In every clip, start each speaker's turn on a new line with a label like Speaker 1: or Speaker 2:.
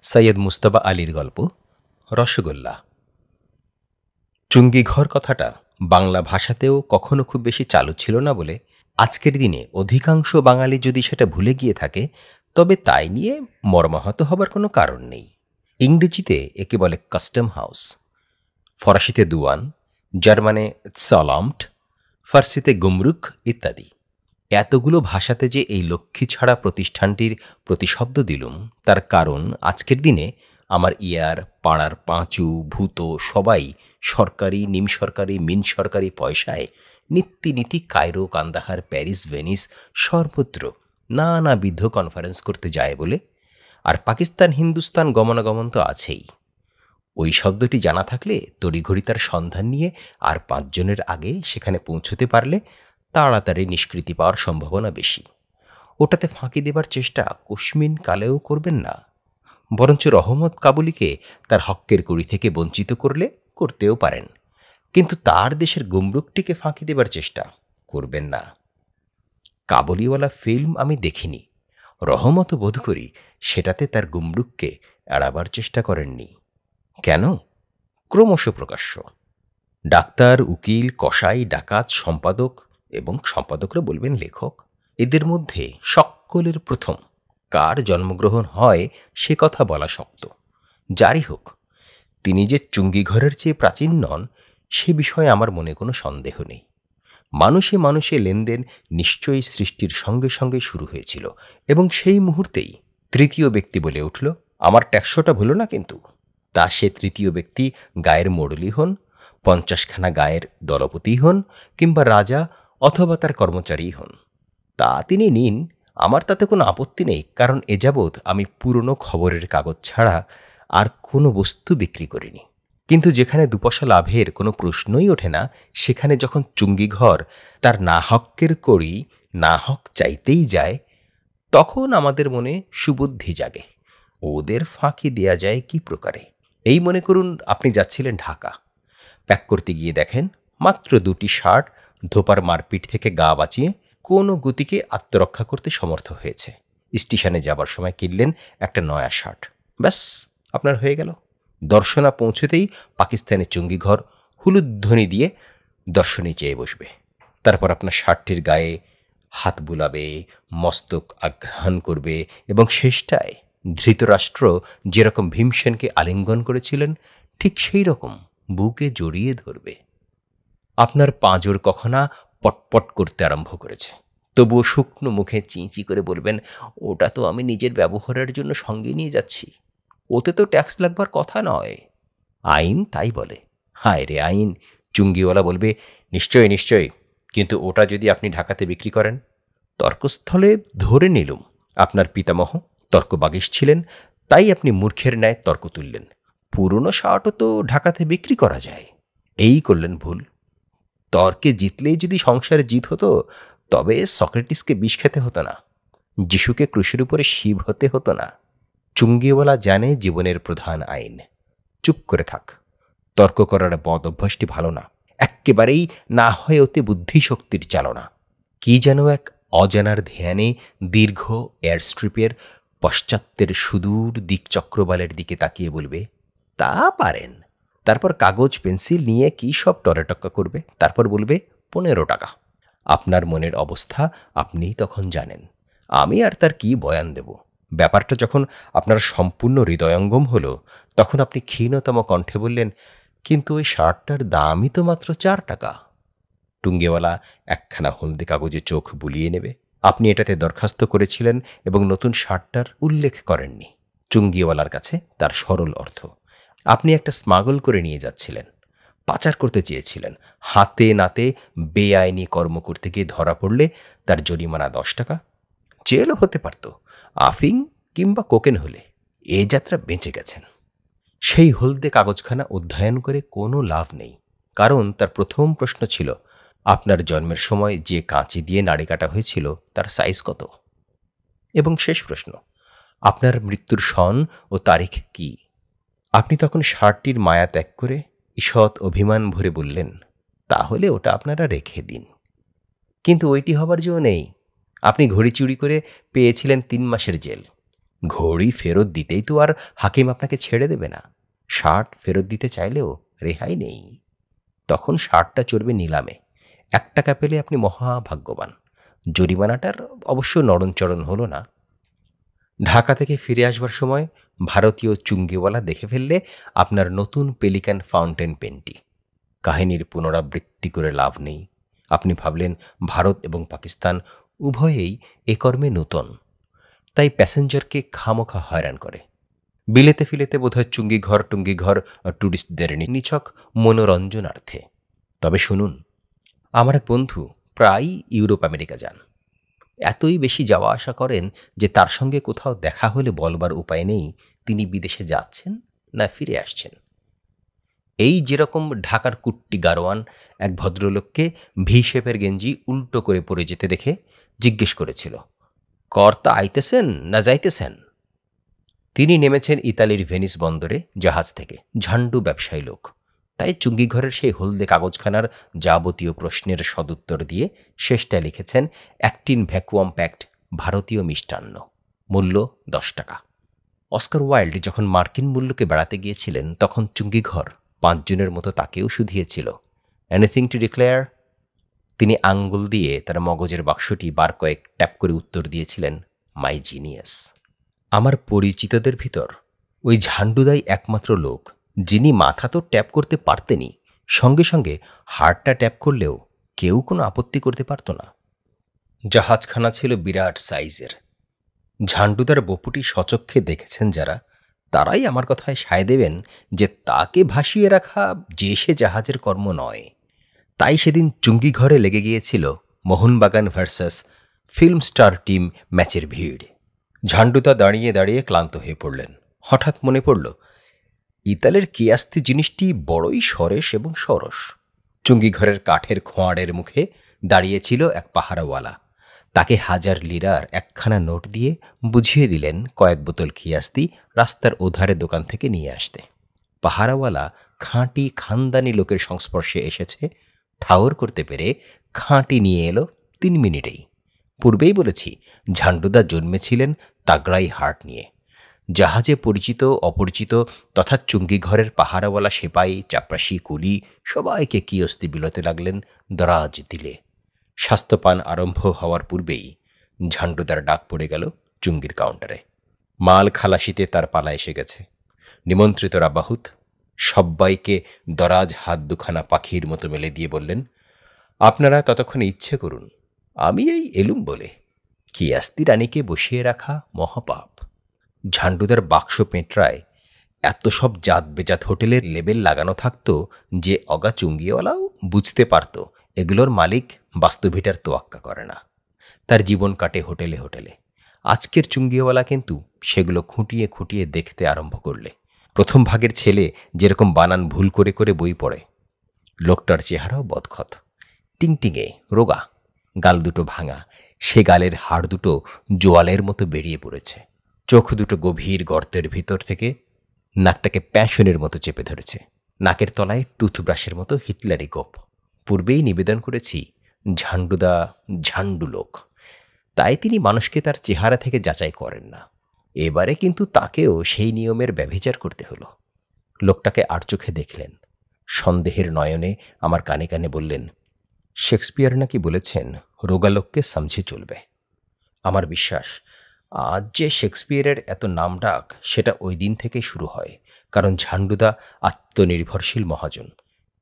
Speaker 1: সৈয়দ মুজতবা আলীর গল্প রসগোল্লা। চুঙ্গিঘর কথাটা বাংলা ভাষাতেও কখনো খুব বেশি চালু ছিল না বলে আজকের দিনে অধিকাংশ বাঙালি যদি সেটা ভুলে গিয়ে থাকে, তবে তাই নিয়ে মর্মাহত হবার কোনো কারণ নেই। ইংরেজিতে একে বলে কাস্টম হাউস, ফরাসিতে দুয়ান, জার্মানে সালামট, ফার্সিতে গুমরুক ইত্যাদি। এতগুলো ভাষাতে যে এই লক্ষ্মী ছাড়া প্রতিষ্ঠানটির প্রতিশব্দ দিলুম, তার কারণ আজকের দিনে আমার ইয়ার, পাড়ার পাঁচু, ভূত সবাই সরকারি, নিম সরকারি, মিন সরকারি পয়সায় নিত্যি কায়রো, কান্দাহার, প্যারিস, ভেনিস সর্বত্র নানাবিধ কনফারেন্স করতে যায় বলে। আর পাকিস্তান হিন্দুস্তান গমনাগমন তো আছেই। ওই শব্দটি জানা থাকলে তড়িঘড়ি তার সন্ধান নিয়ে আর 5 জনের আগে সেখানে পৌঁছতে পারলে তাড়াতাড়ি নিষ্কৃতি পাওয়ার সম্ভাবনা বেশি। ওটাতে ফাঁকি দেবার চেষ্টা কস্মিন কালেও করবেন না, বরঞ্চ রহমত কাবুলিকে তার হক্কের কড়ি থেকে বঞ্চিত করলে করতেও পারেন, কিন্তু তার দেশের গুমরুকটিকে ফাঁকি দেবার চেষ্টা করবেন না। কাবুলিওয়ালা ফিল্ম আমি দেখিনি, রহমত বোধ করি সেটাতে তার গুমরুককে এড়াবার চেষ্টা করেননি। কেন? ক্রমশ প্রকাশ্য। ডাক্তার, উকিল, কসাই, ডাকাত, সম্পাদক এবং সম্পাদকরা বলবেন লেখক, এদের মধ্যে সকলের প্রথম কার জন্মগ্রহণ হয় সে কথা বলা শক্ত। যারই হোক, তিনি যে চুঙ্গিঘরের চেয়ে প্রাচীন নন সে বিষয়ে আমার মনে কোনো সন্দেহ নেই। মানুষে মানুষে লেনদেন নিশ্চয়ই সৃষ্টির সঙ্গে সঙ্গে শুরু হয়েছিল, এবং সেই মুহূর্তেই তৃতীয় ব্যক্তি বলে উঠল, আমার ট্যাক্সটা ভুলো না কিন্তু। তা সে তৃতীয় ব্যক্তি গায়ের মোড়লই হন, 50খানা গায়ের দলপতি হন, কিংবা রাজা অথবা তার কর্মচারী হন, তা তিনি নিন, আমার তাতে কোনো আপত্তি নেই। কারণ এ যাবৎ আমি পুরনো খবরের কাগজ ছাড়া আর কোনো বস্তু বিক্রি করিনি। কিন্তু যেখানে 2 পয়সা লাভের কোনো প্রশ্নই ওঠে না, সেখানে যখন চুঙ্গিঘর তার না হক্কের কড়ি না হক চাইতেই যায়, তখন আমাদের মনে সুবুদ্ধি জাগে, ওদের ফাঁকি দেয়া যায় কি প্রকারে। এই মনে করুন আপনি যাচ্ছিলেন ঢাকা, প্যাক করতে গিয়ে দেখেন মাত্র 2টি শার্ট ধোপার মারপিট থেকে গা বাঁচিয়ে কোনো গতিকে আত্মরক্ষা করতে সমর্থ হয়েছে। স্টেশনে যাবার সময় কিনলেন একটা নয়া শার্ট, ব্যাস আপনার হয়ে গেল। দর্শনা পৌঁছতেই পাকিস্তানের চুঙ্গিঘর হুলুধ্বনি দিয়ে দর্শনে চেয়ে বসবে। তারপর আপনার শার্টটির গায়ে হাত বুলাবে, মস্তক আঘ্রাণ করবে, এবং শেষটায় ধৃতরাষ্ট্র যেরকম ভীমসেনকে আলিঙ্গন করেছিলেন, ঠিক সেই রকম বুকে জড়িয়ে ধরবে। আপনার পাঁজর কখনা পটপট করতে আরম্ভ করেছে, তবুও শুকনো মুখে চিঁচি করে বলবেন, ওটা তো আমি নিজের ব্যবহারের জন্য সঙ্গে নিয়ে যাচ্ছি, ওতে তো ট্যাক্স লাগবার কথা নয়। আইন তাই বলে। হায় রে আইন! চুঙ্গিওয়ালা বলবে, নিশ্চয়ই নিশ্চয়ই, কিন্তু ওটা যদি আপনি ঢাকাতে বিক্রি করেন। তর্কস্থলে ধরে নিলুম আপনার পিতামহ তর্কবাগীশ ছিলেন, তাই আপনি মূর্খের ন্যায় তর্ক তুললেন, পুরনো শার্টও তো ঢাকাতে বিক্রি করা যায়। এই করলেন ভুল। তর্কে জিতলেই যদি সংসারে জিত হতো, তবে সক্রেটিসকে বিষ খেতে হতো না, যিশুকে ক্রুশের উপরে শিব হতে হতো না। চুঙ্গিওয়ালা জানে জীবনের প্রধান আইন, চুপ করে থাক। তর্ক করার বদ অভ্যাসটি ভালো না, এক্কেবারেই না হয় ওতে বুদ্ধিশক্তির চালনা। কি যেন এক অজানার ধ্যানে দীর্ঘ এয়ারস্ট্রিপের পশ্চাত্যের সুদূর দিকচক্রবালের দিকে তাকিয়ে বলবে, তা পারেন। তারপর কাগজ পেন্সিল নিয়ে কি সব টরেটক্কা করবে, তারপর বলবে 15 টাকা। আপনার মনের অবস্থা আপনিই তখন জানেন, আমি আর তার কি বয়ান দেব। ব্যাপারটা যখন আপনার সম্পূর্ণ হৃদয়ঙ্গম হলো, তখন আপনি ক্ষীণতম কণ্ঠে বললেন, কিন্তু ওই শার্টটার দামই তো মাত্র 4 টাকা। টুঙ্গিওয়ালা একখানা হলদে কাগজে চোখ বুলিয়ে নেবে। আপনি এটাতে দরখাস্ত করেছিলেন এবং নতুন শার্টটার উল্লেখ করেননি। চুঙ্গিওয়ালার কাছে তার সরল অর্থ, আপনি একটা স্মাগল করে নিয়ে যাচ্ছিলেন, পাচার করতে চেয়েছিলেন। হাতে নাতে বেআইনি কর্ম করতে গিয়ে ধরা পড়লে তার জরিমানা 10 টাকা, জেলও হতে পারত। আফিং কিংবা কোকেন হলে এ যাত্রা বেঁচে গেছেন। সেই হলদে কাগজখানা অধ্যয়ন করে কোনো লাভ নেই, কারণ তার প্রথম প্রশ্ন ছিল, আপনার জন্মের সময় যে কাঁচি দিয়ে নাড়ি কাটা হয়েছিল তার সাইজ কত? এবং শেষ প্রশ্ন, আপনার মৃত্যুর সন ও তারিখ কি? আপনি তখন শার্টটির মায়া ত্যাগ করে ঈষৎ অভিমান ভরে বললেন, তাহলে ওটা আপনারা রেখে দিন। কিন্তু ওইটি হবার জো নেই। আপনি ঘড়ি চুরি করে পেয়েছিলেন 3 মাসের জেল। ঘড়ি ফেরত দিতেই তো আর হাকিম আপনাকে ছেড়ে দেবে না। শার্ট ফেরত দিতে চাইলেও রেহাই নেই। তখন শার্টটা চড়বে নিলামে। 1 টাকা পেলে আপনি মহাভাগ্যবান। জরিমানাটার অবশ্য নড়নচড়ন হলো না। ঢাকা থেকে ফিরে আসবার সময় ভারতীয় চুঙ্গিওয়ালা দেখে ফেললে আপনার নতুন পেলিকান ফাউন্টেন পেনটি। কাহিনীর পুনরাবৃত্তি করে লাভ নেই। আপনি ভাবলেন ভারত এবং পাকিস্তান উভয়েই এ কর্মে নূতন, তাই প্যাসেঞ্জারকে খামোখা হয়রান করে। বিলেতে ফিলেতে বোধহয় চুঙ্গিঘর টুঙ্গিঘর ট্যুরিস্টদের নিছক মনোরঞ্জনার্থে। তবে শুনুন, আমার এক বন্ধু প্রায়ই ইউরোপ আমেরিকা যান। এতই বেশি যাওয়া আসা করেন যে তার সঙ্গে কোথাও দেখা হলে বলবার উপায় নেই তিনি বিদেশে যাচ্ছেন না ফিরে আসছেন। এই যেরকম ঢাকার কুট্টি গারোয়ান এক ভদ্রলোককে ভি শেপের গেঞ্জি উল্টো করে পরে যেতে দেখে জিজ্ঞেস করেছিল, কর্তা আইতেছেন না যাইতেছেন? তিনি নেমেছেন ইতালির ভেনিস বন্দরে জাহাজ থেকে, ঝান্ডু ব্যবসায়ী লোক। তাই চুঙ্গিঘরের সেই হলদে কাগজখানার যাবতীয় প্রশ্নের সদুত্তর দিয়ে শেষটায় লিখেছেন 1 টিন ভ্যাকুয়াম প্যাকড ভারতীয় মিষ্টান্ন, মূল্য 10 টাকা। অস্কার ওয়াইল্ড যখন মার্কিন মূল্যকে বেড়াতে গিয়েছিলেন তখন চুঙ্গিঘর 5 জনের মতো তাকেও শুধিয়েছিল। Anything to declare? তিনি আঙ্গুল দিয়ে তার মগজের বাক্সটি বার কয়েক ট্যাপ করে উত্তর দিয়েছিলেন, মাই জিনিয়াস। আমার পরিচিতদের ভিতর ওই ঝান্ডুদাই একমাত্র লোক যিনি মাথা তো ট্যাপ করতে পারতেনই, সঙ্গে সঙ্গে হাড়টা ট্যাপ করলেও কেউ কোনো আপত্তি করতে পারত না। জাহাজখানা ছিল বিরাট সাইজের। ঝান্ডুদার বপুটি সচক্ষে দেখেছেন যারা, তারাই আমার কথায় সায় দেবেন যে তাকে ভাসিয়ে রাখা যে সে জাহাজের কর্ম নয়। তাই সেদিন চুঙ্গিঘরে লেগে গিয়েছিল Mohun Bagan versus film star team ম্যাচের ভিড়। ঝান্ডুদা দাঁড়িয়ে দাঁড়িয়ে ক্লান্ত হয়ে পড়লেন। হঠাৎ মনে পড়ল, ইতালের কিয়াস্তি জিনিসটি বড়ই সরেস এবং সরস। চুঙ্গিঘরের কাঠের খোঁয়াড়ের মুখে দাঁড়িয়েছিল এক পাহারাওয়ালা। তাকে 1000 লিরার একখানা নোট দিয়ে বুঝিয়ে দিলেন কয়েক বোতল খিয়াস্তি রাস্তার ওধারে দোকান থেকে নিয়ে আসতে। পাহারাওয়ালা খাঁটি খানদানি লোকের সংস্পর্শে এসেছে, ঠাউর করতে পেরে খাঁটি নিয়ে এলো 3 মিনিটেই। পূর্বেই বলেছি, ঝান্ডুদা জন্মেছিলেন তাগড়াই হার্ট নিয়ে। জাহাজে পরিচিত অপরিচিত তথা চুঙ্গিঘরের পাহারাওয়ালা সেপাই চাপরাশি কুলি সবাইকে কিয়স্তি বিলোতে লাগলেন দরাজ দিলে। স্বাস্থ্যপান আরম্ভ হওয়ার পূর্বেই ঝান্ডুদার ডাক পড়ে গেল চুঙ্গির কাউন্টারে। মাল খালাসিতে তার পালা এসে গেছে। নিমন্ত্রিতরা বাহুত। সব্বাইকে দরাজ হাত দুখানা পাখির মতো মেলে দিয়ে বললেন, আপনারা ততক্ষণে ইচ্ছে করুন, আমি এই এলুম বলে। কিয়াস্তি রানীকে বসিয়ে রাখা মহাপাপ। ঝান্ডুদার বাক্স পেঁটরায় এত সব জাত বেজাত হোটেলের লেবেল লাগানো থাকত যে অগা চুঙ্গিওয়ালাও বুঝতে পারত এগুলোর মালিক বাস্তুভিটার তোয়াক্কা করে না। তার জীবন কাটে হোটেলে হোটেলে। আজকের চুঙ্গিওয়ালা কিন্তু সেগুলো খুঁটিয়ে খুঁটিয়ে দেখতে আরম্ভ করলে। প্রথম ভাগের ছেলে যেরকম বানান ভুল করে করে বই পড়ে, লোকটার চেহারাও বদখত, টিংটিঙে রোগা, গাল দুটো ভাঙা, সে গালের হাড় দুটো জোয়ালের মতো বেরিয়ে পড়েছে। চোখ দুটো গভীর গর্তের ভিতর থেকে নাকটাকে প্যাশনের মতো চেপে ধরেছে। নাকের তলায় টুথব্রাশের মতো হিটলারি গোপ। পূর্বেই নিবেদন করেছি, ঝান্ডুদা ঝান্ডু লোক, তাই তিনি মানুষকে তার চেহারা থেকে যাচাই করেন না। এবারে কিন্তু তাকেও সেই নিয়মের ব্যভিচার করতে হলো। লোকটাকে আর চোখে দেখলেন, সন্দেহের নয়নে আমার কানে কানে বললেন, শেক্সপিয়ার নাকি বলেছেন রোগালোককে সমঝে চলবে। আমার বিশ্বাস, আজ যে শেক্সপিয়ারের এত নাম ডাক সেটা ওই দিন থেকেই শুরু হয়, কারণ ঝান্ডুদা আত্মনির্ভরশীল মহাজন,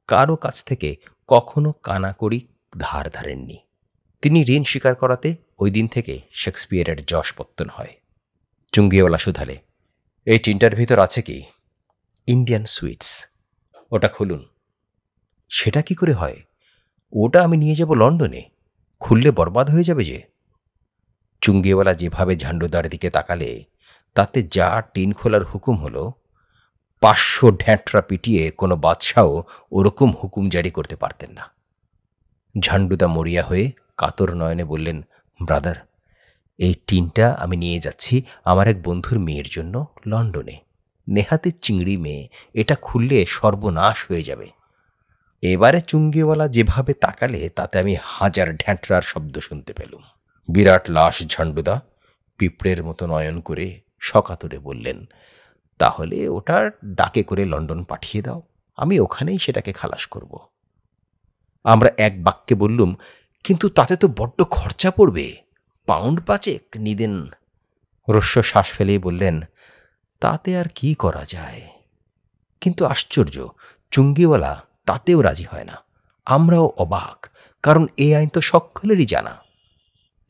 Speaker 1: কারো কাছ থেকে কখনো কানাকড়ি ধার ধারেননি। তিনি ঋণ স্বীকার করাতে ওই দিন থেকে শেক্সপিয়ারের যশ পত্তন হয়। চুঙ্গিওয়ালা শুধালে, এই টিনটার ভিতর আছে কি? Indian sweets. ওটা খুলুন। সেটা কি করে হয়? ওটা আমি নিয়ে যাব লন্ডনে, খুললে বরবাদ হয়ে যাবে যে। চুঙ্গিওয়ালা যেভাবে ঝান্ডুদার দিকে তাকালে তাতে যা টিন খোলার হুকুম হলো, 500 ঢ্যাঁটরা পিটিয়ে কোনো বাদশাও ওরকম হুকুম জারি করতে পারতেন না। ঝান্ডুদা মরিয়া হয়ে কাতর নয়নে বললেন, ব্রাদার, এই টিনটা আমি নিয়ে যাচ্ছি আমার এক বন্ধুর মেয়ের জন্য লন্ডনে। নেহাতে চিংড়ি মেয়ে, এটা খুললে সর্বনাশ হয়ে যাবে। এবারে চুঙ্গিওয়ালা যেভাবে তাকালে তাতে আমি 1000 ঢ্যাঁটরার শব্দ শুনতে পেলুম। বিরাট লাশ ঝান্ডুদা, পিঁপড়ের মতো নয়ন করে সকাতুরে বললেন, তাহলে ওটা ডাকে করে লন্ডন পাঠিয়ে দাও, আমি ওখানেই সেটাকে খালাস করব। আমরা এক বাক্যে বললুম, কিন্তু তাতে তো বড্ড খরচা পড়বে, পাউন্ড 5 নিদেন। রস্য শ্বাস ফেলেই বললেন, তাতে আর কি করা যায়। কিন্তু আশ্চর্য, চুঙ্গিওয়ালা তাতেও রাজি হয় না। আমরাও অবাক, কারণ এই আইন তো সকলেরই জানা।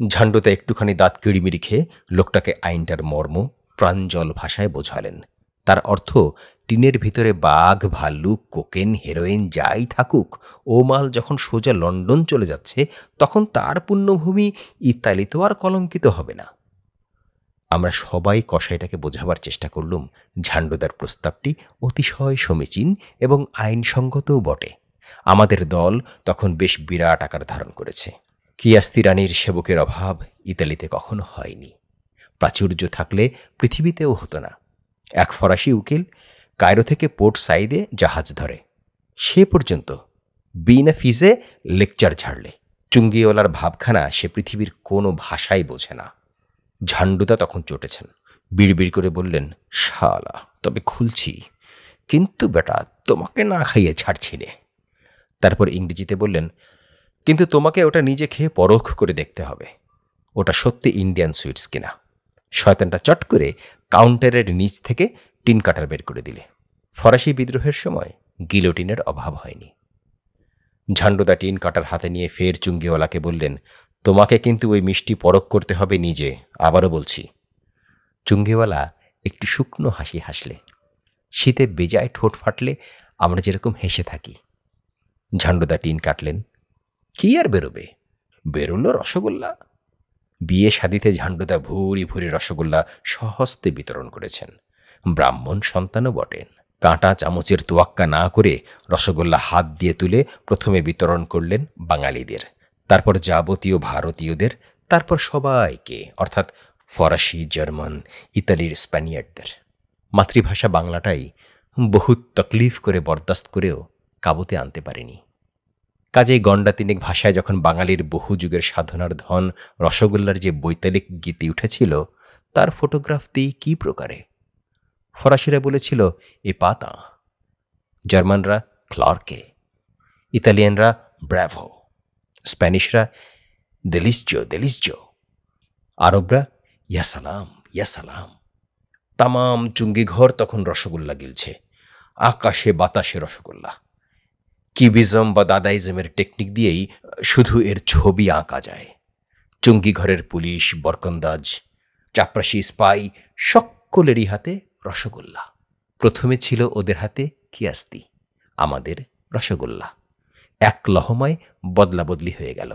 Speaker 1: ঝান্ডুতে একটুখানি দাঁত কিড়িমিড়ি খেয়ে লোকটাকে আইনটার মর্ম প্রাঞ্জল ভাষায় বোঝালেন। তার অর্থ, টিনের ভিতরে বাঘ, ভাল্লুক, কোকেন, হেরোইন যাই থাকুক, ও মাল যখন সোজা লন্ডন চলে যাচ্ছে, তখন তার পুণ্যভূমি ইতালি তো আর কলঙ্কিত হবে না। আমরা সবাই কসাইটাকে বোঝাবার চেষ্টা করলুম ঝান্ডুদার প্রস্তাবটি অতিশয় সমীচীন এবং আইনসঙ্গতও বটে। আমাদের দল তখন বেশ বিরাট আকার ধারণ করেছে। কিয়াস্তি রানীর সেবকের অভাব ইতালিতে কখনো হয়নি। প্রাচুর্য থাকলে পৃথিবীতেও হতো না। এক ফরাসি উকিল কায়রো থেকে পোর্ট সাইদে জাহাজ ধরে, সে পর্যন্ত বিনা ফিজে লেকচার ঝাড়লে। চুঙ্গিওয়ালার ভাবখানা সে পৃথিবীর কোনো ভাষাই বোঝে না। ঝান্ডুদা তখন চটেছেন, বিড়বিড় করে বললেন, শালা, তবে খুলছি, কিন্তু বেটা তোমাকে না খাইয়ে ছাড়ছি রে। তারপর ইংরেজিতে বললেন, কিন্তু তোমাকে ওটা নিজে খেয়ে পরখ করে দেখতে হবে ওটা সত্যি ইন্ডিয়ান সুইটস কিনা। শয়তানটা চট করে কাউন্টারের নিচ থেকে টিন কাটার বের করে দিলে। ফরাসি বিদ্রোহের সময় গিলোটিনের অভাব হয়নি। ঝান্ডুদা টিন কাটার হাতে নিয়ে ফের চুঙ্গিওয়ালাকে বললেন, তোমাকে কিন্তু ওই মিষ্টি পরখ করতে হবে নিজে, আবারও বলছি। চুঙ্গিওয়ালা একটু শুকনো হাসি হাসলে, শীতে বেজায় ঠোঁট ফাটলে আমরা যেরকম হেসে থাকি। ঝান্ডুদা টিন কাটলেন। কি আর বেরোবে, বেরোলো রসগোল্লা। বিয়ে শাদিতে ঝান্ডুদা ভুরি ভুরি রসগোল্লা সহস্তে বিতরণ করেছেন। ব্রাহ্মণ সন্তানও বটেন। কাঁটা চামচের তোয়াক্কা না করে রসগোল্লা হাত দিয়ে তুলে প্রথমে বিতরণ করলেন বাঙালিদের, তারপর যাবতীয় ভারতীয়দের, তারপর সবাইকে, অর্থাৎ ফরাসি, জার্মান, ইতালির স্প্যানিয়ার্ডদের। মাতৃভাষা বাংলাটাই বহুত তকলিফ করে বরদাস্ত করেও কাবুতে আনতে পারেনি। কাজেই গণ্ডা তিনেক ভাষায় যখন বাঙালির বহু যুগের সাধনার ধন রসগোল্লার যে বৈতালিক গীতি উঠেছিল, তার ফটোগ্রাফ দিই কী প্রকারে। ফরাসিরা বলেছিল এ পাতা, জার্মানরা ক্লার্কে, ইতালিয়ানরা ব্র্যাভো, স্প্যানিশরা দেলিসজো দেলিসজো, আরবরা ইয়াসালাম ইয়াসালাম। তামাম চুঙ্গিঘর তখন রসগোল্লা গিলছে, আকাশে বাতাসে রসগোল্লা। কিবিজম বা দাদাইজমের টেকনিক দিয়েই শুধু এর ছবি আঁকা যায়। চুঙ্গিঘরের পুলিশ, বরকন্দাজ, চাপরাশি স্পাই সকলেরই হাতে রসগোল্লা। প্রথমে ছিল ওদের হাতে কিয়াস্তি, আমাদের রসগোল্লা। এক লহমায় বদলা বদলি হয়ে গেল।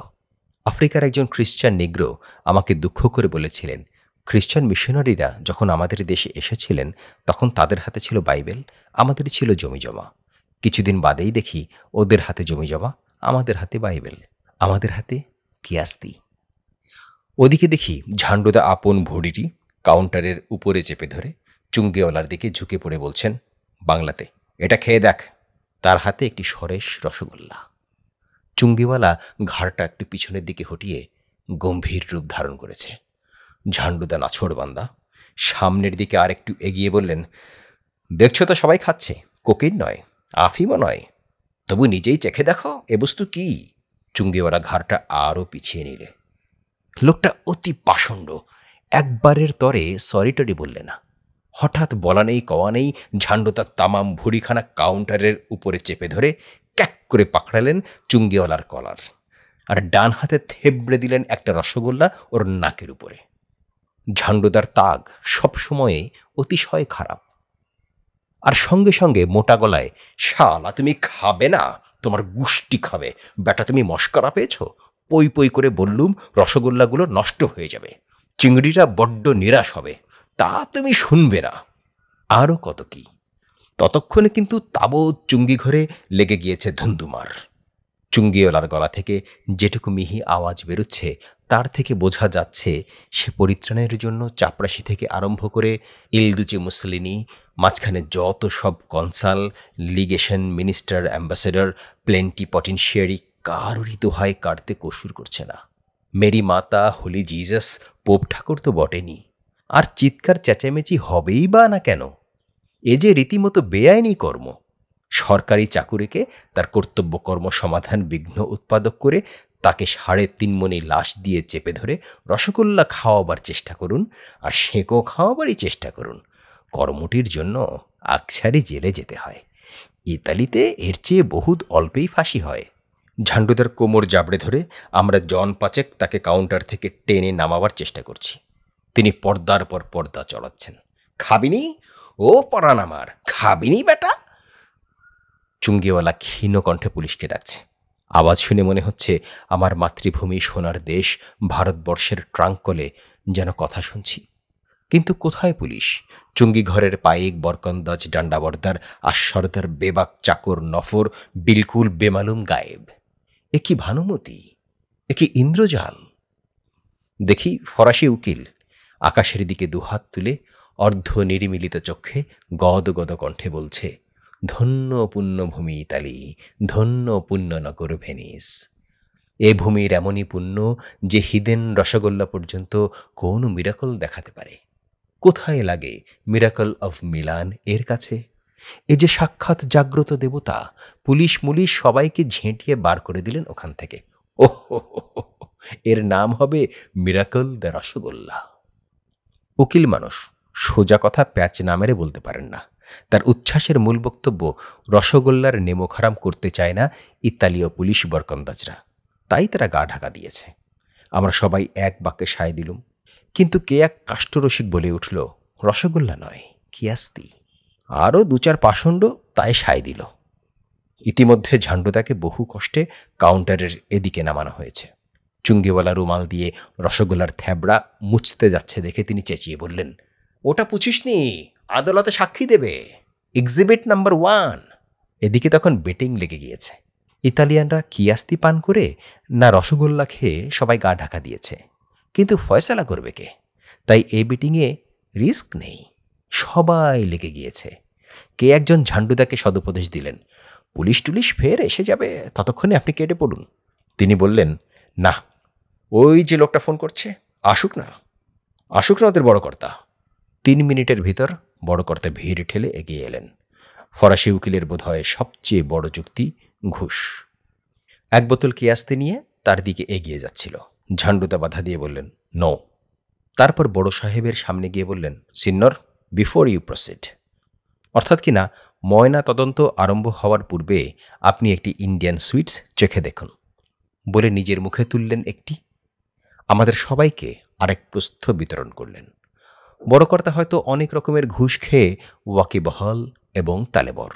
Speaker 1: আফ্রিকার একজন খ্রিস্টান নিগ্রো আমাকে দুঃখ করে বলেছিলেন, খ্রিস্টান মিশনারিরা যখন আমাদের দেশে এসেছিলেন তখন তাদের হাতে ছিল বাইবেল, আমাদের ছিল জমিজমা। কিছুদিন বাদেই দেখি ওদের হাতে জমিজমা, আমাদের হাতে বাইবেল, আমাদের হাতে কিয়াস্তি। ওদিকে দেখি ঝান্ডুদা আপন ভড়িটি কাউন্টারের উপরে চেপে ধরে চুঙ্গিওয়ালার দিকে ঝুঁকে পড়ে বলছেন বাংলাতে, এটা খেয়ে দেখ। তার হাতে একটি সরেস রসগোল্লা। চুঙ্গিওয়ালা ঘাড়টা একটু পিছনের দিকে হটিয়ে গম্ভীর রূপ ধারণ করেছে। ঝান্ডুদা নাছোড়বান্দা সামনের দিকে আর একটু এগিয়ে বললেন, দেখছো তো সবাই খাচ্ছে, কোকিন নয়, আফিমও নয়, তবু নিজেই চেখে দেখো এ বস্তু কি। চুঙ্গিওয়ালা ঘাড়টা আরও পিছিয়ে নিলে। লোকটা অতি পাষণ্ড, একবারের তরে সরিটরি বললে না। হঠাৎ বলা নেই কওয়া নেই ঝান্ডুদা তামাম ভুড়িখানা কাউন্টারের উপরে চেপে ধরে ক্যাক করে পাকড়ালেন চুঙ্গিওয়ালার কলার, আর ডান হাতে থেবড়ে দিলেন একটা রসগোল্লা ওর নাকের উপরে। ঝান্ডুদার তাগ সবসময়ে অতিশয় খারাপ। আর সঙ্গে সঙ্গে মোটা গলায়, শালা তুমি খাবে না, তোমার গুষ্টি খাবে, বেটা তুমি মস্করা পেয়েছ। পই পই করে বললুম রসগোল্লাগুলো নষ্ট হয়ে যাবে, চিংড়িরা বড্ড নিরাশ হবে, তা তুমি শুনবে না। আরও কত কি। ততক্ষণে কিন্তু তাবৎ চুঙ্গিঘরে লেগে গিয়েছে ধুন্দুমার। চুঙ্গিওয়ালার গলা থেকে যেটুকু মিহি আওয়াজ বেরোচ্ছে তার থেকে বোঝা যাচ্ছে সে পরিত্রাণের জন্য চাপরাশি থেকে আরম্ভ করে ইলদুচে মুসলিনি, মাঝখানে যত সব consul, legation, minister, ambassador, plenipotentiary কারোরই দোহাই কাটতে কসুর করছে না। মেরি মাতা, হোলি জিজাস, পোপ ঠাকুর তো বটেনি, আর চিৎকার চেঁচামেচি হবেই বা না কেন? এ যে রীতিমতো বেআইনি কর্ম। সরকারি চাকুরিকে তার কর্তব্যকর্ম সমাধান বিঘ্ন উৎপাদক করে তাকে 3.5 মণি লাশ দিয়ে চেপে ধরে রসগোল্লা খাওয়াবার চেষ্টা করুন, আর সেঁকো খাওয়াবারই চেষ্টা করুন। কর্মটির জন্য আকছারি জেলে যেতে হয়। ইতালিতে এর চেয়ে বহুত অল্পেই ফাঁসি হয়। ঝান্ডুদার কোমর জাবড়ে ধরে আমরা জন 5 তাকে কাউন্টার থেকে টেনে নামাবার চেষ্টা করছি। তিনি পর্দার পর পর্দা চড়াচ্ছেন। খাবিনি? ও পরান আমার, খাবিনি বেটা? চুঙ্গিওয়ালা ক্ষীণ কণ্ঠে পুলিশকে ডাকছে। আওয়াজ শুনে মনে হচ্ছে আমার মাতৃভূমি সোনার দেশ ভারতবর্ষের ট্রাঙ্কলে যেন কথা শুনছি। কিন্তু কোথায় পুলিশ? চুঙ্গি ঘরের পাইক, বরকন্দাজ, ডান্ডাবর্দার, আশ্বরদার, বেবাক, চাকর, নফর বিলকুল বেমালুম গায়েব। এ কি ভানুমতি, এ কি ইন্দ্রজাল! দেখি ফরাসি উকিল আকাশের দিকে দুহাত তুলে অর্ধ নিরিমিলিত চক্ষে গদ গদ কণ্ঠে বলছে, ধন্য পুণ্যভূমি ইতালি, ধন্য পুণ্যনগর ভেনিস। এ ভূমির এমনই পুণ্য যে হিদেন রসগোল্লা পর্যন্ত কোন মিরাকল দেখাতে পারে। কোথায় লাগে মিরাকল অফ মিলান এর কাছে? এ যে সাক্ষাৎ জাগ্রত দেবতা। পুলিশ মুলিশ সবাইকে ঝেঁটিয়ে বার করে দিলেন ওখান থেকে। ওহ, এর নাম হবে মিরাকল দ্য রসগোল্লা। উকিল মানুষ, সোজা কথা প্যাচ না মেরে বলতে পারেন না। তার উচ্ছ্বাসের মূল বক্তব্য, রসগোল্লার নেমোখারাম করতে চায় না ইতালীয় পুলিশ বরকন্দাজরা, তাই তারা গা ঢাকা দিয়েছে। আমরা সবাই এক বাক্যে সায় দিলুম। কিন্তু কে এক কাষ্ঠরসিক বলে উঠল, রসগোল্লা নয়, কিয়াস্তি। আরও 2-4 পাষণ্ড তাই সায় দিল। ইতিমধ্যে ঝান্ডুদাকে বহু কষ্টে কাউন্টারের এদিকে নামানো হয়েছে। চুঙ্গিওয়ালা রুমাল দিয়ে রসগোল্লার থ্যাবড়া মুছতে যাচ্ছে দেখে তিনি চেঁচিয়ে বললেন, ওটা পুছিসনি, আদালতে সাক্ষী দেবে, এক্সিবিট নাম্বার 1। এদিকে তখন বেটিং লেগে গিয়েছে। ইতালিয়ানরা কিয়াস্তি পান করে না রসগোল্লা খেয়ে সবাই গা ঢাকা দিয়েছে, কিন্তু ফয়সালা করবে কে? তাই এই বেটিংয়ে রিস্ক নেই, সবাই লেগে গিয়েছে। কে একজন ঝান্ডুদাকে সদুপদেশ দিলেন, পুলিশ টুলিশ ফের এসে যাবে, ততক্ষণে আপনি কেটে পড়ুন। তিনি বললেন, না, ওই যে লোকটা ফোন করছে, আসুক না ওদের বড় কর্তা। 3 মিনিটের ভিতর বড় কর্তা ভিড় ঠেলে এগিয়ে এলেন। ফরাসি উকিলের বোধহয় সবচেয়ে বড় যুক্তি ঘুষ। 1 বোতল কিয়াস্তি নিয়ে তার দিকে এগিয়ে যাচ্ছিল। ঝান্ডুদা বাধা দিয়ে বললেন, নো। তারপর বড় সাহেবের সামনে গিয়ে বললেন, সিনিয়র, বিফোর ইউ প্রসিড, অর্থাৎ কিনা ময়না তদন্ত আরম্ভ হওয়ার পূর্বে আপনি একটি ইন্ডিয়ান সুইটস চেখে দেখুন। বলে নিজের মুখে তুললেন একটি, আমাদের সবাইকে আরেক প্রস্থ বিতরণ করলেন। বড়কর্তা হয়তো অনেক রকমের ঘুষ খেয়ে ওয়াকিবহাল এবং তালেবর,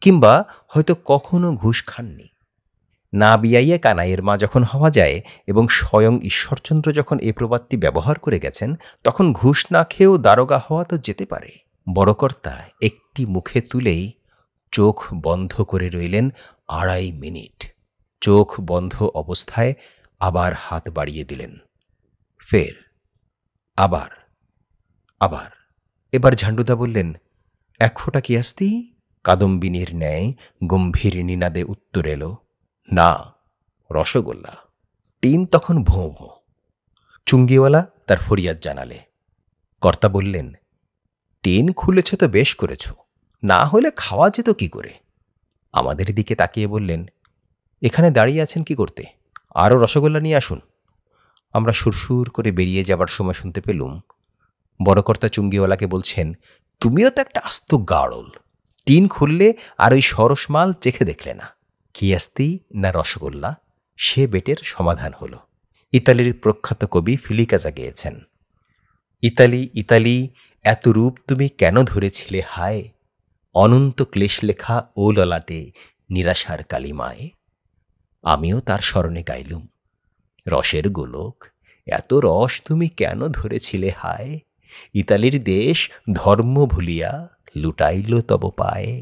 Speaker 1: কিংবা হয়তো কখনো ঘুষ খাননি। না বিয়াইয়ে কানাইয়ের মা যখন হওয়া যায় এবং স্বয়ং ঈশ্বরচন্দ্র যখন এ প্রবাদটি ব্যবহার করে গেছেন, তখন ঘুষ না খেয়েও দারোগা হওয়া তো যেতে পারে। বড়কর্তা একটি মুখে তুলেই চোখ বন্ধ করে রইলেন 2.5 মিনিট। চোখ বন্ধ অবস্থায় আবার হাত বাড়িয়ে দিলেন। ফের আবার। এবার ঝান্ডুদা বললেন, 1 ফোঁটা কিয়াস্তি? কাদম্বিনীর ন্যায় গম্ভীর নিনাদে উত্তর এলো, না, রসগোল্লা। টিন তখন ভোঁ ভোঁ। চুঙ্গিওয়ালা তার ফরিয়াদ জানালে। কর্তা বললেন, টিন খুলেছ তো বেশ করেছ, না হলে খাওয়া যেত কি করে? আমাদের দিকে তাকিয়ে বললেন, এখানে দাঁড়িয়ে আছেন কি করতে? আরও রসগোল্লা নিয়ে আসুন। আমরা সুরসুর করে বেরিয়ে যাবার সময় শুনতে পেলুম বড়কর্তা চুঙ্গিওয়ালাকে বলছেন, তুমিও তো একটা আস্ত গাড়ল, টিন খুললে আর ওই সরস মাল চেখে দেখলে না। কিয়াস্তি না রসগোল্লা, সে বেটের সমাধান হলো। ইতালির প্রখ্যাত কবি ফিলিকাজা গেয়েছেন, ইতালি ইতালি এত রূপ তুমি কেন ধরেছিলে হায়, অনন্ত ক্লেশ লেখা ও ললাটে নিরাশার কালিমায়। আমিও তার স্মরণে গাইলুম, রসের গোলক এত রস তুমি কেন ধরেছিলে হায়, ইতালির দেশ ধর্ম ভুলিয়া লুটাইল তব পায়ে।